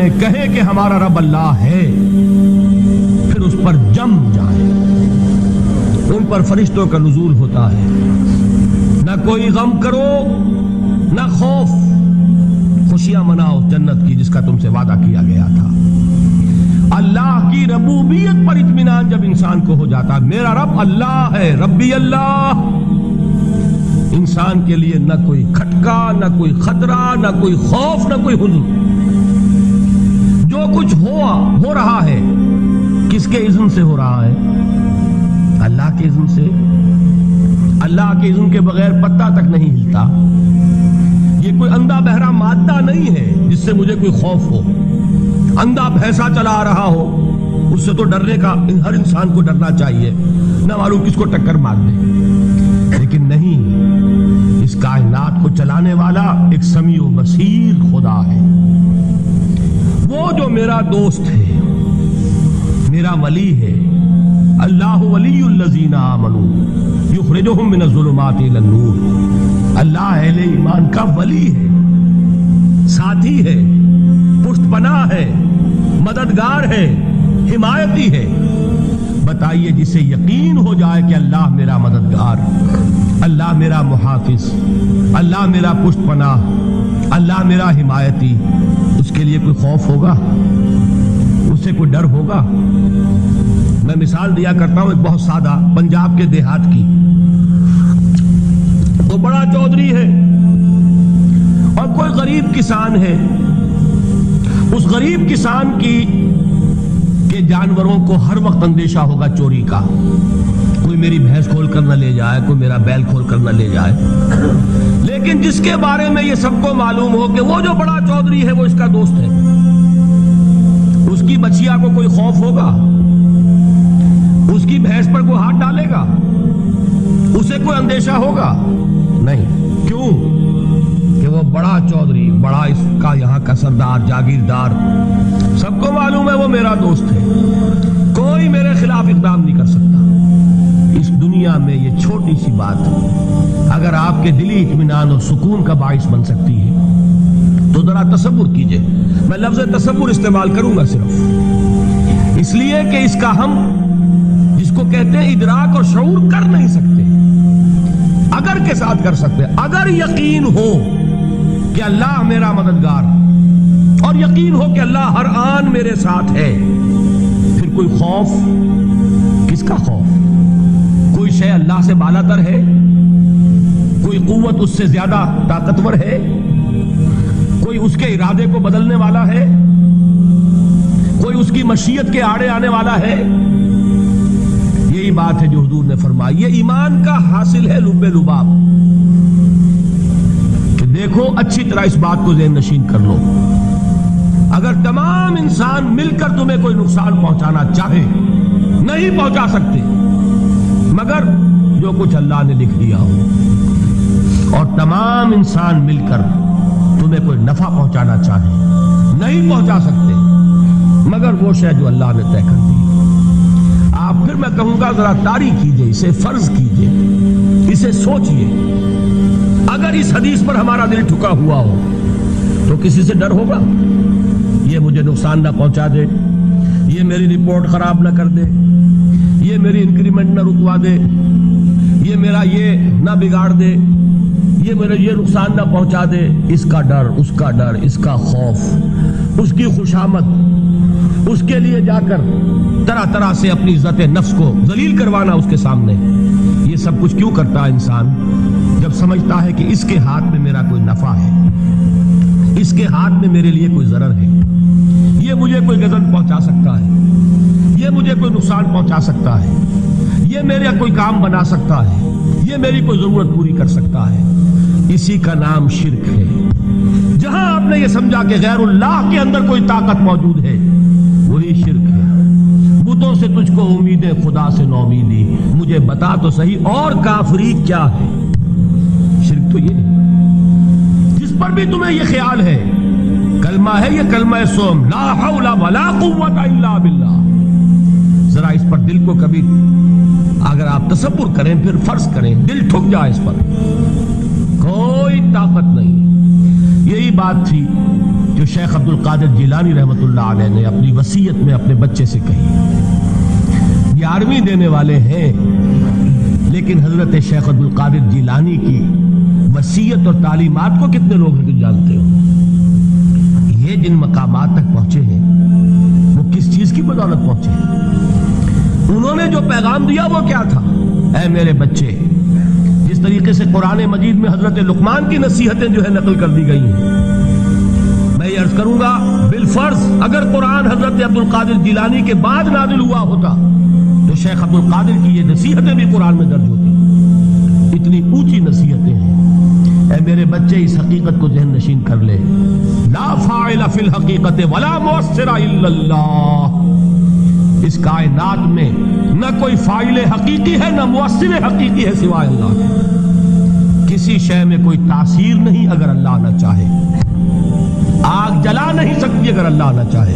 جائیں, کہیں کہ ہمارا رب اللہ ہے, پھر اس پر جم جائیں. ان پر فرشتوں کا نزول ہوتا ہے. نہ کوئی غم کرو نہ خوف, خوشیاں مناؤ جنت کی جس کا تم سے وعدہ کیا گیا تھا. اللہ کی ربوبیت پر اطمینان جب انسان کو ہو جاتا, میرا رب اللہ ہے, ربی اللہ, انسان کے لیے نہ کوئی کھٹکا, نہ کوئی خطرہ, نہ کوئی خوف, نہ کوئی حزن. جو کچھ ہو رہا ہے کس کے اذن سے ہو رہا ہے؟ اللہ کے اذن سے. اللہ کے اذن کے بغیر پتا تک نہیں ہلتا. یہ کوئی اندھا بہرا مادہ نہیں ہے جس سے مجھے کوئی خوف ہو. اندھا بھینسا چلا آ رہا ہو اس سے تو ڈرنے کا ہر انسان کو ڈرنا چاہیے, نہ معلوم کس کو ٹکر مار دے. لیکن نہیں, اس کائنات کو چلانے والا ایک سمیع و بصیر خدا ہے. وہ جو میرا دوست ہے, میرا ولی ہے. اللہ ولی الذین آمنوا یخرجہم من الظلمات الی النور. اللہ اہل ایمان کا ولی ہے, ساتھی ہے, پشت پناہ ہے, مددگار ہے, حمایتی ہے. بتائیے جسے یقین ہو جائے کہ اللہ میرا مددگار, اللہ میرا محافظ, اللہ میرا پشت پناہ, اللہ میرا حمایتی, اس کے لیے کوئی خوف ہوگا؟ اس سے کوئی ڈر ہوگا؟ میں مثال دیا کرتا ہوں ایک بہت سادہ پنجاب کے دیہات کی. تو بڑا چودھری ہے اور کوئی غریب کسان ہے. اس غریب کسان کے جانوروں کو ہر وقت اندیشہ ہوگا چوری کا. کوئی میری بھینس کھول کر نہ لے جائے, کوئی میرا بیل کھول کر نہ لے جائے. لیکن جس کے بارے میں یہ سب کو معلوم ہو کہ وہ جو بڑا چودھری ہے وہ اس کا دوست ہے, اس کی بچیا کو کوئی خوف ہوگا؟ اس کی بھینس پر کوئی ہاتھ ڈالے گا؟ اسے کوئی اندیشہ ہوگا؟ نہیں. کیوں؟ کہ وہ بڑا چودھری, بڑا اس کا یہاں کا سردار, جاگیردار, سب کو معلوم ہے وہ میرا دوست ہے, کوئی میرے خلاف اقدام نہیں کر سکتا. اس دنیا میں یہ چھوٹی سی بات اگر آپ کے دلی اطمینان اور سکون کا باعث بن سکتی ہے تو ذرا تصور کیجئے. میں لفظ تصور استعمال کروں گا صرف اس لیے کہ اس کا ہم جس کو کہتے ہیں ادراک اور شعور کر نہیں سکتے, اگر کے ساتھ کر سکتے. اگر یقین ہو کہ اللہ میرا مددگار اور یقین ہو کہ اللہ ہر آن میرے ساتھ ہے, پھر کوئی خوف, کس کا خوف؟ کوئی شے اللہ سے بالا تر ہے؟ کوئی قوت اس سے زیادہ طاقتور ہے؟ کوئی اس کے ارادے کو بدلنے والا ہے؟ کوئی اس کی مشیت کے آڑے آنے والا ہے؟ یہی بات ہے جو حضور نے فرمائی. یہ ایمان کا حاصل ہے لب لباب. کہ دیکھو اچھی طرح اس بات کو ذہن نشین کر لو, اگر تمام انسان مل کر تمہیں کوئی نقصان پہنچانا چاہے نہیں پہنچا سکتے, مگر جو کچھ اللہ نے لکھ دیا ہو. اور تمام انسان مل کر تمہیں کوئی نفع پہنچانا چاہے نہیں پہنچا سکتے, مگر وہ شے جو اللہ نے طے کر دی. آپ پھر میں کہوں گا ذرا طاری کیجئے, اسے فرض کیجئے, اسے سوچئے. اگر اس حدیث پر ہمارا دل ٹھکا ہوا ہو تو کسی سے ڈر ہوگا؟ یہ مجھے نقصان نہ پہنچا دے, یہ میری رپورٹ خراب نہ کر دے, یہ میری انکریمنٹ نہ رکوا دے, یہ میرا یہ نہ بگاڑ دے, یہ میرا یہ نقصان نہ پہنچا دے. اس کا ڈر, اس کا ڈر, اس کا خوف, اس کی خوشامد, اس کے لیے جا کر طرح طرح سے اپنی عزت نفس کو ذلیل کروانا اس کے سامنے. یہ سب کچھ کیوں کرتا ہے انسان؟ جب سمجھتا ہے کہ اس کے ہاتھ میں میرا کوئی نفع ہے, اس کے ہاتھ میں میرے لیے کوئی ضرر ہے, یہ مجھے کوئی غضب پہنچا سکتا ہے, یہ مجھے کوئی نقصان پہنچا سکتا ہے, یہ میرا کوئی کام بنا سکتا ہے, یہ میری کوئی ضرورت پوری کر سکتا ہے. اسی کا نام شرک ہے. جہاں آپ نے یہ سمجھا کہ غیر اللہ کے اندر کوئی طاقت موجود ہے, وہی شرک ہے. بتوں سے تجھ کو امیدیں, خدا سے نومیدی, مجھے بتا تو صحیح اور کافری کیا ہے. شرک تو یہ ہے جس پر بھی تمہیں یہ خیال ہے. کلمہ ہے یہ کلمہ سوم, لا حول ولا قوت الا باللہ. ذرا اس پر دل کو کبھی اگر آپ تصور کریں, پھر فرض کریں, دل ٹھک جائے اس پر, کوئی طاقت نہیں. یہی بات تھی جو جو شیخ عبد القادر جیلانی رحمۃ اللہ علیہ نے اپنی وصیت میں اپنے بچے سے کہی. 11ویں دینے والے ہیں، لیکن حضرت شیخ عبد القادر جیلانی کی وصیت اور تعلیمات کو کتنے لوگ ہیں کہ جانتے ہو؟ یہ جن مقامات تک پہنچے ہیں وہ کس چیز کی بدولت پہنچے ہیں؟ انہوں نے جو پیغام دیا وہ کیا تھا؟ اے میرے بچے، جس طریقے سے قرآن مجید میں حضرت لقمان کی نصیحتیں جو ہے نقل کر دی گئی ہیں، میں یہ عرض کروں گا بالفرض اگر قرآن حضرت عبد القادر جیلانی کے بعد نازل ہوا ہوتا تو شیخ عبد القادر کی یہ نصیحتیں بھی قرآن میں درج ہوتی. اتنی اونچی نصیحتیں ہیں. اے میرے بچے، اس حقیقت کو ذہن نشین کر لے، لا فاعل فی الحقیقت ولا مؤثر الا اللہ. اس کائنات میں نہ کوئی فاعل حقیقی ہے نہ مؤثر حقیقی ہے سوائے اللہ کے. کسی شے میں کوئی تاثیر نہیں اگر اللہ نہ چاہے. آگ جلا نہیں سکتی اگر اللہ نہ چاہے.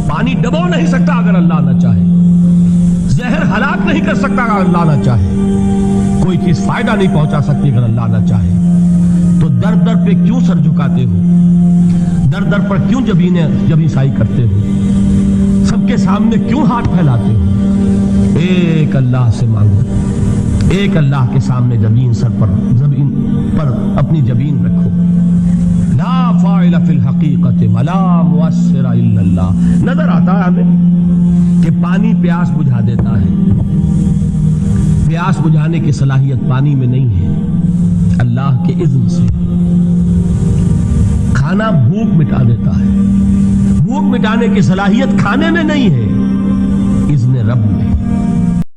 پانی ڈبو نہیں سکتا اگر اللہ نہ چاہے. زہر ہلاک نہیں کر سکتا اگر اللہ نہ چاہے. کوئی چیز فائدہ نہیں پہنچا سکتی اگر اللہ نہ چاہے. تو در در پہ کیوں سر جھکاتے ہو؟ در در پر کیوں جبیں سائی کرتے ہو؟ سب کے سامنے کیوں ہاتھ پھیلاتے ہو؟ ایک اللہ سے مانگو. ایک اللہ کے سامنے زمین پر اپنی جبین رکھو. لا فاعل فی الحقیقت ولا مؤثر الا اللہ. نظر آتا ہے ہمیں کہ پانی پیاس بجھا دیتا ہے. پیاس بجھانے کی صلاحیت پانی میں نہیں ہے، اللہ کے اذن سے. کھانا بھوک مٹا دیتا ہے. بھوک مٹانے کی صلاحیت کھانے میں نہیں ہے، اذن رب میں.